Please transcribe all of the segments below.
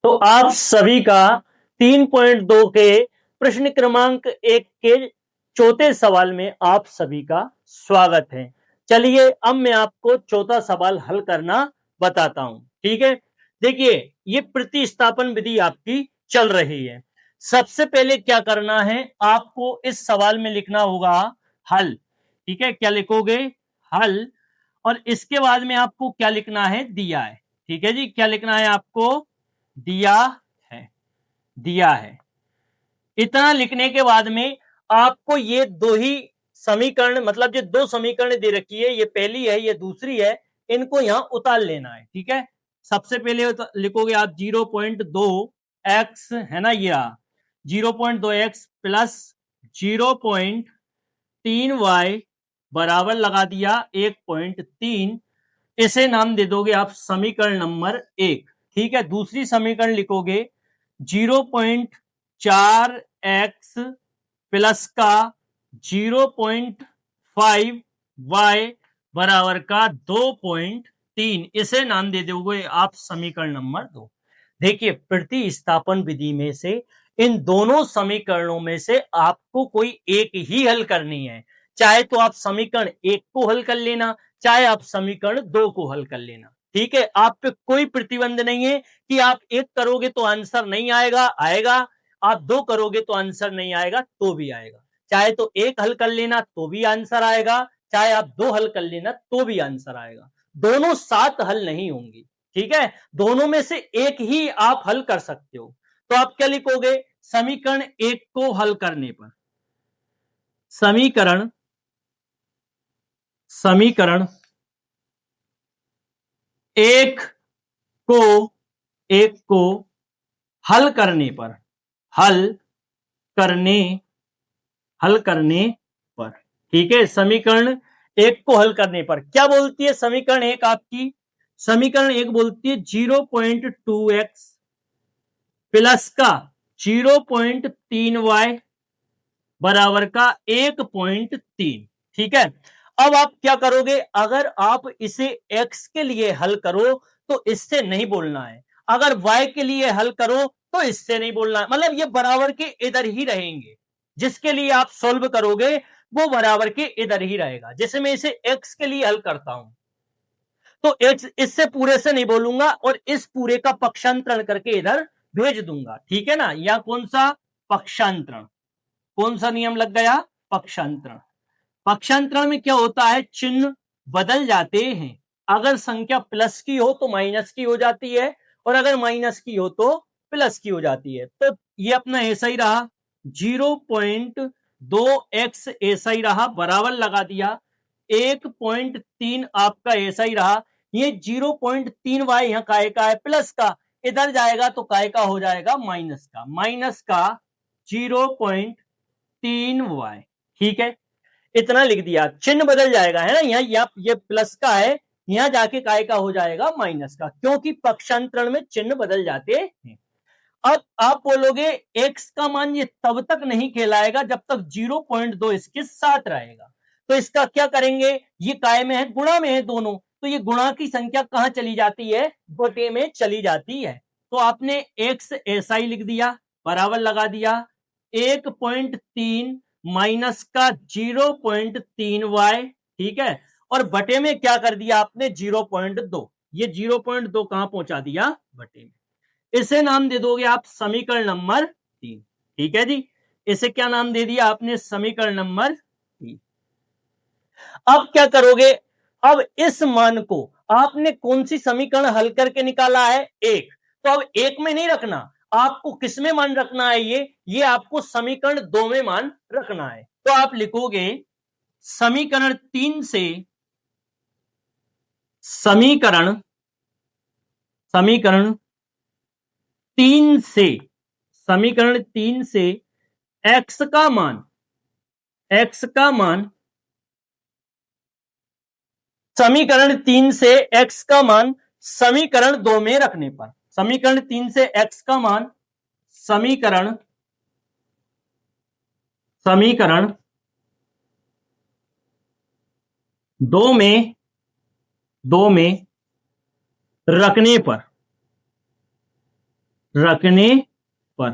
तो आप सभी का 3.2 के प्रश्न क्रमांक 1 के चौथे सवाल में आप सभी का स्वागत है। चलिए अब मैं आपको चौथा सवाल हल करना बताता हूं। ठीक है, देखिए ये प्रतिस्थापन विधि आपकी चल रही है। सबसे पहले क्या करना है, आपको इस सवाल में लिखना होगा हल। ठीक है, क्या लिखोगे? हल। और इसके बाद में आपको क्या लिखना है? दिया है। ठीक है जी, क्या लिखना है आपको? दिया है, दिया है। इतना लिखने के बाद में आपको ये दो ही समीकरण, मतलब ये दो समीकरण दे रखी है, ये पहली है ये दूसरी है, इनको यहां उतार लेना है। ठीक है, सबसे पहले लिखोगे आप 0.2x है ना, ये 0.2x प्लस 0.3y बराबर लगा दिया 1.3। इसे नाम दे दोगे आप समीकरण नंबर 1। ठीक है, दूसरी समीकरण लिखोगे 0.4x प्लस का 0.5y बराबर का 2.3। इसे नाम दे दोगे आप समीकरण नंबर 2। देखिए प्रतिस्थापन विधि में से इन दोनों समीकरणों में से आपको कोई एक ही हल करनी है। चाहे तो आप समीकरण 1 को हल कर लेना, चाहे आप समीकरण 2 को हल कर लेना। ठीक है, आप पे कोई प्रतिबंध नहीं है कि आप 1 करोगे तो आंसर नहीं आएगा, आएगा। आप 2 करोगे तो आंसर नहीं आएगा, तो भी आएगा। चाहे तो 1 हल कर लेना तो भी आंसर आएगा, चाहे आप 2 हल कर लेना तो भी आंसर आएगा। दोनों साथ हल नहीं होंगी। ठीक है, दोनों में से एक ही आप हल कर सकते हो। तो आप क्या लिखोगे? समीकरण 1 को हल करने पर समीकरण समीकरण 1 को हल करने पर हल करने हल करने पर ठीक है, समीकरण 1 को हल करने पर क्या बोलती है समीकरण 1 आपकी? समीकरण 1 बोलती है 0.2x प्लस का 0.3y बराबर का 1.3। ठीक है, अब आप क्या करोगे? अगर आप इसे x के लिए हल करो तो इससे नहीं बोलना है, अगर y के लिए हल करो तो इससे नहीं बोलना है। मतलब ये बराबर के इधर ही रहेंगे। जिसके लिए आप सोल्व करोगे वो बराबर के इधर ही रहेगा। जैसे मैं इसे x के लिए हल करता हूं तो x इससे पूरे से नहीं बोलूंगा और इस पूरे का पक्षांतरण करके इधर भेज दूंगा। ठीक है ना, या कौन सा? पक्षांतरण। कौन सा नियम लग गया? पक्षांतरण। पक्षांतरण में क्या होता है? चिन्ह बदल जाते हैं। अगर संख्या प्लस की हो तो माइनस की हो जाती है, और अगर माइनस की हो तो प्लस की हो जाती है। तो ये अपना ऐसा ही रहा, 0.2x ऐसा ही रहा, बराबर लगा दिया। 1.3 आपका ऐसा ही रहा। ये 0.3y यहां काय का है? प्लस का। इधर जाएगा तो काय का हो जाएगा? माइनस का। माइनस का 0.3y। ठीक है, इतना लिख दिया। चिन्ह बदल जाएगा है ना, यहाँ ये प्लस का है, यहां जाके काय का हो जाएगा? माइनस का, क्योंकि पक्षांतरण में चिन्ह बदल जाते हैं। अब आप बोलोगे x का मान ये तब तक नहीं कहलाएगा जब तक 0.2 इसके साथ रहेगा। तो इसका क्या करेंगे? ये काय में है, गुणा में है दोनों, तो ये गुणा की संख्या कहां चली जाती है? बटे में चली जाती है। तो आपने x ऐसा ही लिख दिया, बराबर लगा दिया 1.3 माइनस का 0.3y। ठीक है, और बटे में क्या कर दिया आपने? 0.2। ये 0.2 कहां पहुंचा दिया? बटे में। इसे नाम दे दोगे आप समीकरण नंबर 3। ठीक है जी, इसे क्या नाम दे दिया आपने? समीकरण नंबर 3। अब क्या करोगे? अब इस मान को आपने कौन सी समीकरण हल करके निकाला है? 1। तो अब 1 में नहीं रखना, आपको किस में मान रखना है? ये आपको समीकरण 2 में मान रखना है। तो आप लिखोगे समीकरण 3 से समीकरण समीकरण 3 से समीकरण 3 से x का मान समीकरण 3 से x का मान समीकरण 2 में रखने पर, समीकरण 3 से x का मान समीकरण 2 में रखने रखने पर।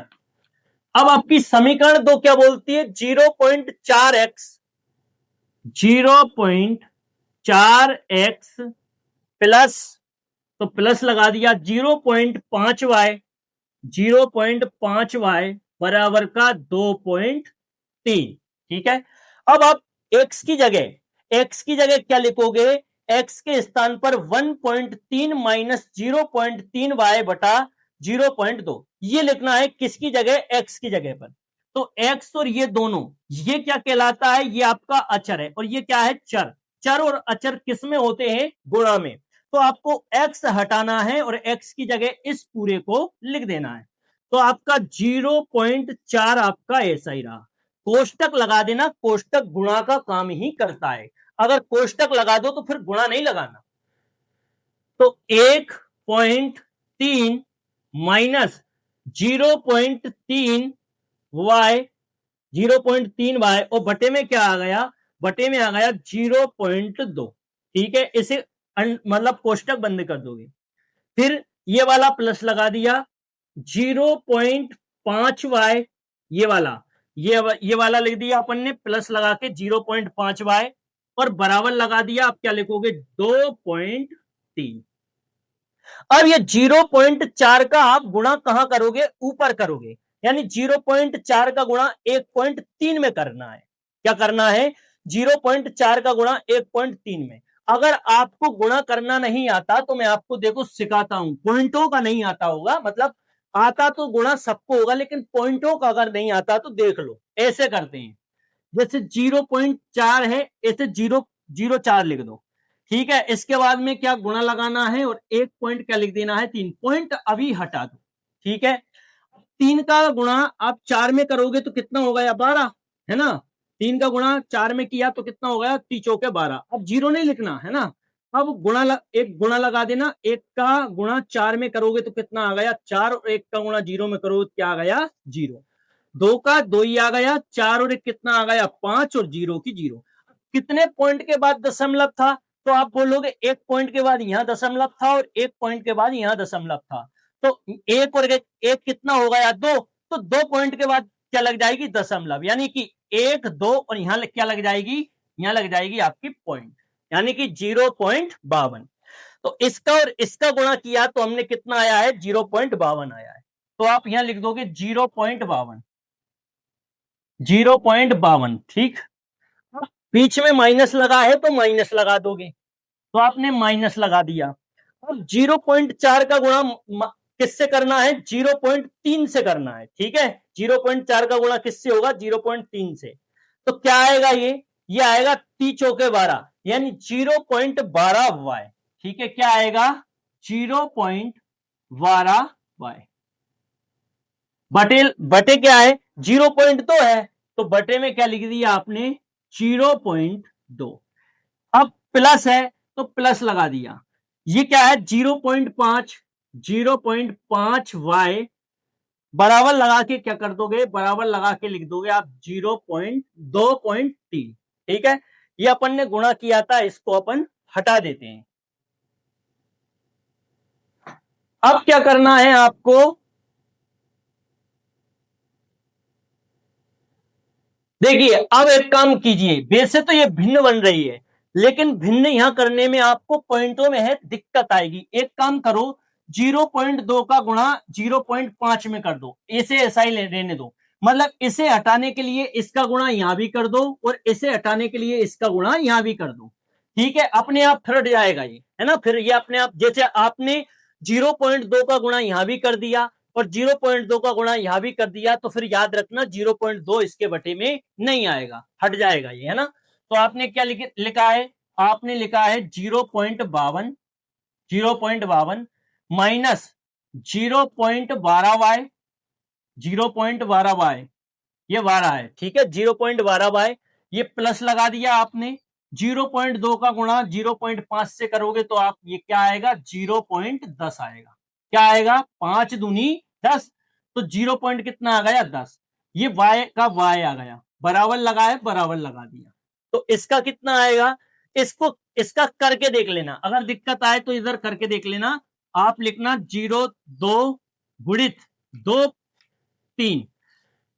अब आपकी समीकरण दो क्या बोलती है, 0.4x 0.4x प्लस, तो प्लस लगा दिया 0.5y 0.5y बराबर का 2.3। ठीक है, अब आप x की जगह क्या लिखोगे, x के स्थान पर 1.3 माइनस 0.3y बटा 0.2 ये लिखना है किसकी जगह, x की जगह पर। तो x और ये दोनों, ये क्या कहलाता है, ये आपका अचर है और ये क्या है, चर। चर और अचर किस में होते हैं, गुणा में। तो आपको x हटाना है और x की जगह इस पूरे को लिख देना है। तो आपका 0.4 आपका ऐसा ही रहा। कोष्टक लगा देना, कोष्टक गुणा का काम ही करता है। अगर कोष्टक लगा दो तो फिर गुणा नहीं लगाना। तो 1.3 माइनस 0.3y 0.3y और बटे में क्या आ गया, बटे में आ गया 0.2। ठीक है, इसे मतलब कोष्टक बंद कर दोगे। फिर ये वाला प्लस लगा दिया 0.5y, ये वाला लिख दिया अपन ने प्लस लगा के 0.5y और बराबर लगा दिया, आप क्या लिखोगे 2.3। अब ये 0.4 का आप गुणा कहां करोगे, ऊपर करोगे, यानी 0.4 का गुणा 1.3 में करना है। क्या करना है, 0.4 का गुणा 1.3 में। अगर आपको गुणा करना नहीं आता तो मैं आपको देखो सिखाता हूं, पॉइंटों का नहीं आता होगा, मतलब आता तो गुणा सबको होगा लेकिन पॉइंटों का अगर नहीं आता तो देख लो, ऐसे करते हैं। जैसे 0.4 है, ऐसे 0.04 लिख दो। ठीक है, इसके बाद में क्या गुणा लगाना है और एक पॉइंट क्या लिख देना है, 3 पॉइंट अभी हटा दो। ठीक है, 3 का गुणा आप 4 में करोगे तो कितना हो गया, 12 है ना। 3 का गुणा 4 में किया तो कितना हो गया, 3 चौके 12। अब जीरो नहीं लिखना है ना, अब एक गुणा लगा देना। 1 का गुणा 4 में करोगे तो कितना आ गया 4, और 1 का गुणा 0 में करोगे क्या आ गया 0। 2 का 2 ही आ गया, 4 और 1 कितना आ गया 5, और 0 की 0। कितने पॉइंट के बाद दशमलव था, तो आप बोलोगे 1 पॉइंट के बाद यहां दशमलव था और 1 पॉइंट के बाद यहां दशमलव था। तो 1 और 1 कितना हो गया 2, तो 2 पॉइंट के बाद क्या लग जाएगी दशमलव, यानी कि 1 2 और यहां क्या लग जाएगी, यहां लग जाएगी आपकी पॉइंट, यानी कि 0.52। तो इसका और इसका गुणा किया तो हमने कितना आया है 0.52 आया है। तो आप यहां लिख दोगे 0.52, 0.52। ठीक, बीच में माइनस लगा है तो माइनस लगा दोगे, तो आपने माइनस लगा दिया। अब 0.4 का गुणा किससे करना है, 0.3 से करना है। ठीक है, 0.4 का गुणा किससे होगा, 0.3 से। तो क्या आएगा, ये आएगा 3 चौके 12, यानी 0.12y। ठीक है, क्या आएगा 0.12y। बटे क्या है, 0.2 है, तो बटे में क्या लिख दिया आपने 0.2। अब प्लस है तो प्लस लगा दिया। ये क्या है 0.5, 0.5y बराबर लगा के क्या कर दोगे, बराबर लगा के लिख दोगे आप 0.2.3। ठीक है, ये अपन ने गुणा किया था, इसको अपन हटा देते हैं। अब क्या करना है आपको, देखिए अब एक काम कीजिए, वैसे तो ये भिन्न बन रही है लेकिन भिन्न यहां करने में आपको पॉइंटों में है दिक्कत आएगी। एक काम करो, 0.2 का गुणा 0.5 में कर दो, इसे ऐसा ही रहने दो। मतलब इसे हटाने के लिए इसका गुणा यहां भी कर दो और इसे हटाने के लिए इसका गुणा यहां भी कर दो। ठीक है, अपने आप फिर हट जाएगा ये, है ना। फिर ये अपने आप, जैसे आपने 0.2 का गुणा यहां भी कर दिया और 0.2 का गुणा यहां भी कर दिया, तो फिर याद रखना 0.2 इसके बटे में नहीं आएगा, हट जाएगा ये, है ना। तो आपने क्या लिखा है, आपने लिखा है 0.52, 0.52 माइनस 0.12y, 0.12y ये 12 है। ठीक है, 0.12y ये प्लस लगा दिया आपने। 0.2 का गुणा 0.5 से करोगे तो आप ये क्या आएगा 0.10 आएगा। क्या आएगा, 5 दूनी 10, तो 0 पॉइंट कितना आ गया 10। ये y का y आ गया, बराबर लगा है, बराबर लगा दिया। तो इसका कितना आएगा, इसका करके देख लेना, अगर दिक्कत आए तो इधर करके देख लेना। आप लिखना 0.2 गुणित 2 3।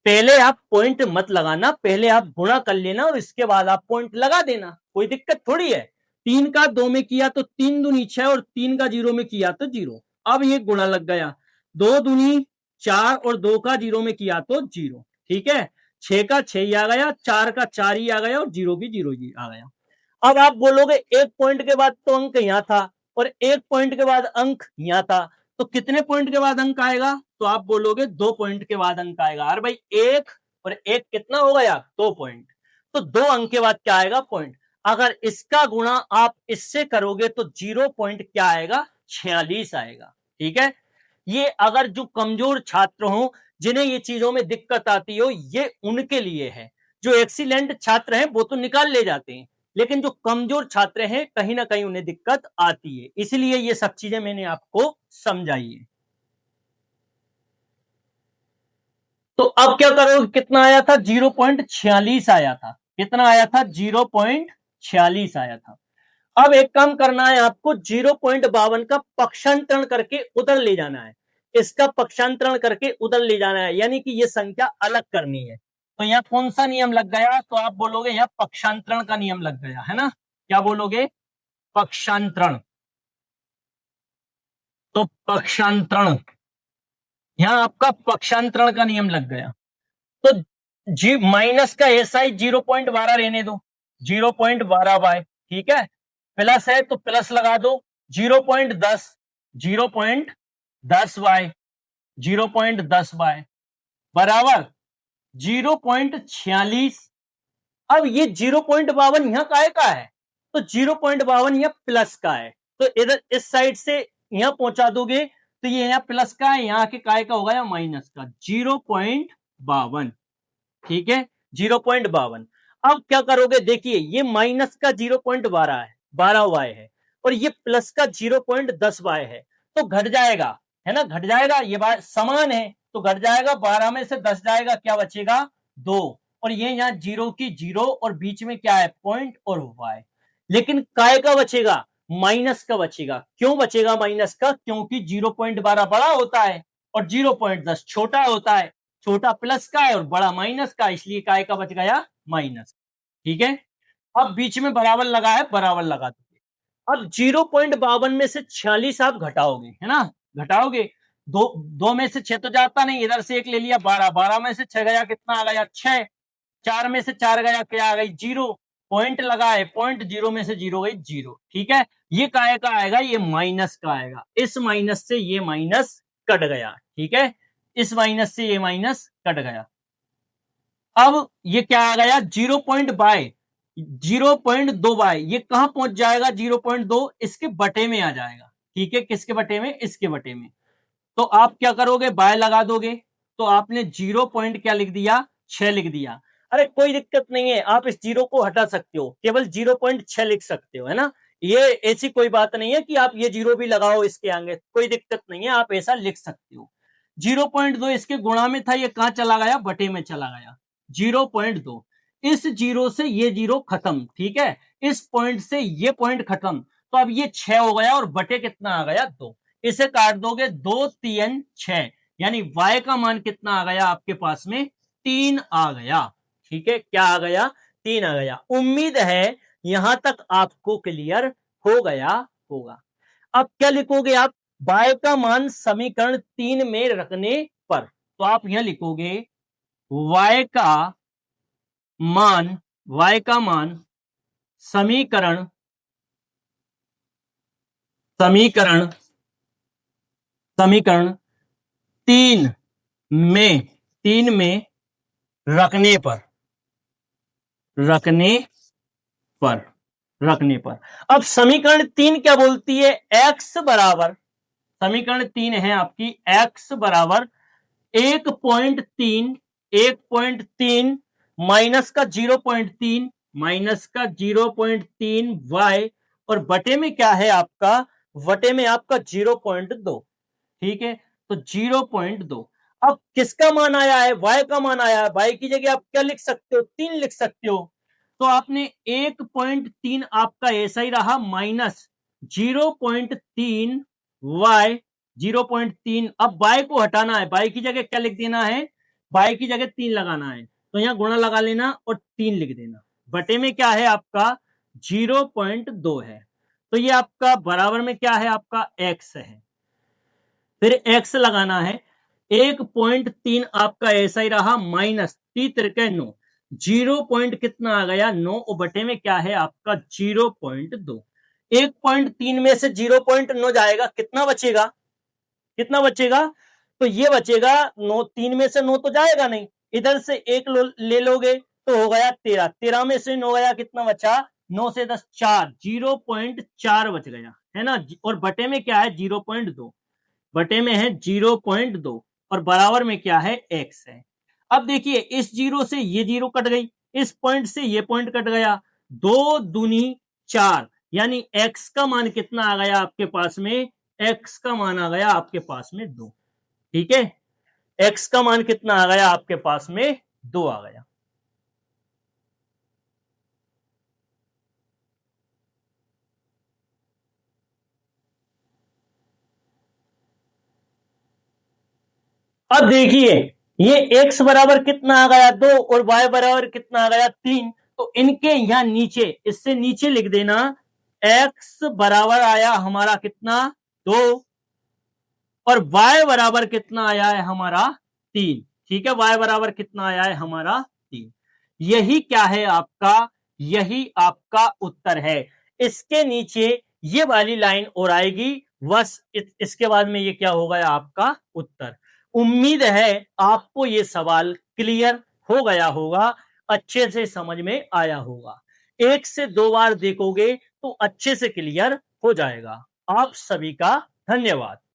पहले आप पॉइंट मत लगाना, पहले आप गुणा कर लेना और इसके बाद आप पॉइंट लगा देना, कोई दिक्कत थोड़ी है। 3 का 2 में किया तो 3 दूनी 6 और 3 का 0 में किया तो 0। अब ये गुणा लग गया, 2 दूनी 4 और 2 का 0 में किया तो 0। ठीक है, 6 का 6 ही आ गया, 4 का 4 ही आ गया और 0 की 0 ही आ गया। अब आप बोलोगे एक पॉइंट के बाद तो अंक यहां था और एक पॉइंट के बाद अंक यहां था, तो कितने पॉइंट के बाद अंक आएगा? तो आप बोलोगे 2 पॉइंट के बाद अंक आएगा। अरे भाई एक और एक कितना हो गया? 2 पॉइंट। तो 2 अंक के बाद क्या आएगा? पॉइंट। अगर इसका गुणा आप इससे करोगे तो 0 पॉइंट क्या आएगा? 46 आएगा। ठीक है, ये अगर जो कमजोर छात्र हो, जिन्हें ये चीजों में दिक्कत आती हो, ये उनके लिए है। जो एक्सीलेंट छात्र हैं वो तो निकाल ले जाते हैं, लेकिन जो कमजोर छात्र हैं कहीं ना कहीं उन्हें दिक्कत आती है, इसलिए ये सब चीजें मैंने आपको समझाई है। तो अब क्या करोगे? कितना आया था? 0.46 आया था। कितना आया था? 0.46 आया था। अब एक काम करना है आपको, 0.52 का पक्षांतरण करके उधर ले जाना है। इसका पक्षांतरण करके उधर ले जाना है, यानी कि ये संख्या अलग करनी है। तो यहां कौन सा नियम लग गया? तो आप बोलोगे यहां पक्षांतरण का नियम लग गया है ना। क्या बोलोगे? पक्षांतरण। तो पक्षांतरण, यहां आपका पक्षांतरण का नियम लग गया। तो जी माइनस का एसआई 0.12 रहने दो, 0.12y। ठीक है, प्लस है तो प्लस लगा दो, 0.10, 0.10y, 0.10y बराबर 0.46। अब ये 0.52 यहां काय का है? तो 0.52 यहां प्लस का है, तो इधर इस साइड से यहां पहुंचा दोगे तो ये यहां प्लस का है, यहां के काय का होगा या माइनस का? 0.52। ठीक है, 0.52। अब क्या करोगे? देखिए ये माइनस का 0.12 है, 12y है, और ये प्लस का 0.10y है, तो घट जाएगा, है ना, घट जाएगा। ये बात समान है तो घट जाएगा, 12 में से 10 जाएगा, क्या बचेगा? 2। और ये यहाँ 0 की 0 और बीच में क्या है? पॉइंट और y। लेकिन काय का बचेगा? माइनस का बचेगा। क्यों बचेगा माइनस का? क्योंकि 0.12 बड़ा होता है और 0.10 छोटा होता है। छोटा प्लस का है और बड़ा माइनस का, इसलिए काय का बच गया? माइनस। ठीक है, अब बीच में बराबर लगा है, बराबर लगा दीजिए। अब 0.52 में से 46 आप घटाओगे, है ना, घटाओगे। दो दो में से 6 तो जाता नहीं, इधर से एक ले लिया, 12, 12 में से 6 गया, कितना आ गया? 6। 4 में से 4 गया, क्या आ गई? 0। पॉइंट लगा है, पॉइंट 0 में से 0 गई 0। ठीक है, ये काय का आएगा? ये माइनस का आएगा। इस माइनस से ये माइनस कट गया। ठीक है, इस माइनस से ये माइनस कट गया। अब ये क्या आ गया? 0.2 ये कहां पहुंच जाएगा? 0.2 इसके बटे में आ जाएगा। ठीक है, किसके बटे में? इसके बटे में। तो आप क्या करोगे? बाय लगा दोगे, तो आपने 0 पॉइंट क्या लिख दिया? 6 लिख दिया। अरे कोई दिक्कत नहीं है, आप इस 0 को हटा सकते हो, केवल 0.6 लिख सकते हो, है ना। ये ऐसी कोई बात नहीं है कि आप ये 0 भी लगाओ इसके आगे, कोई दिक्कत नहीं है, आप ऐसा लिख सकते हो। 0.2 इसके गुणा में था, ये कहां चला गया? बटे में चला गया। 0.2, इस 0 से ये 0 खत्म। ठीक है, इस पॉइंट से ये पॉइंट खत्म, तो अब ये 6 हो गया और बटे कितना आ गया? 2। इसे काट दोगे, 2 3 6, यानी y का मान कितना आ गया आपके पास में? 3 आ गया। ठीक है, क्या आ गया? 3 आ गया। उम्मीद है यहां तक आपको क्लियर हो गया होगा। अब क्या लिखोगे आप? y का मान समीकरण 3 में रखने पर, तो आप यहां लिखोगे y का मान, y का मान समीकरण समीकरण समीकरण 3 में 3 में रखने पर रखने पर रखने पर। अब समीकरण 3 क्या बोलती है? x बराबर, समीकरण 3 है आपकी x बराबर 1.3, 1.3 माइनस का 0.3, माइनस का 0.3 y, और बटे में क्या है आपका? बटे में आपका 0.2। ठीक है, तो 0.2। अब किसका मान आया है? y का मान आया है। y की जगह आप क्या लिख सकते हो? 3 लिख सकते हो। तो आपने 1.3 आपका ऐसा ही रहा, माइनस 0.3 y 0.3। अब y को हटाना है, y की जगह क्या लिख देना है, y की जगह 3 लगाना है, तो यहां गुणा लगा लेना और 3 लिख देना। बटे में क्या है आपका 0.2 है, तो ये आपका बराबर में क्या है आपका x है। फिर x लगाना है, 1.3 आपका ऐसा ही रहा, माइनस 3×3 0 पॉइंट कितना आ गया 9, और बटे में क्या है आपका 0.2। 1.3 में से 0.9 जाएगा, कितना बचेगा, कितना बचेगा, तो ये बचेगा 9, 3 में से 9 तो जाएगा नहीं, इधर से एक ले लोगे तो हो गया 13, 13 में से 9 गया, कितना बचा 9 से 10 4, 0.4 बच गया है ना। और बटे में क्या है 0.2, बटे में है 0.2 और बराबर में क्या है x है। अब देखिए इस जीरो से ये जीरो कट गई, इस पॉइंट से ये पॉइंट कट गया, 2 दूनी 4, यानी x का मान कितना आ गया आपके पास में, x का मान आ गया आपके पास में 2। ठीक है, x का मान कितना आ गया आपके पास में 2 आ गया। अब देखिए ये x बराबर कितना आ गया 2 और y बराबर कितना आ गया 3, तो इनके यहां नीचे, इससे नीचे लिख देना x बराबर आया हमारा कितना 2 और y बराबर कितना आया है हमारा 3। ठीक है, y बराबर कितना आया है हमारा 3। यही क्या है आपका, यही आपका उत्तर है। इसके नीचे ये वाली लाइन और आएगी, बस इसके बाद में ये क्या हो गया आपका उत्तर। उम्मीद है आपको ये सवाल क्लियर हो गया होगा, अच्छे से समझ में आया होगा। 1 से 2 बार देखोगे तो अच्छे से क्लियर हो जाएगा। आप सभी का धन्यवाद।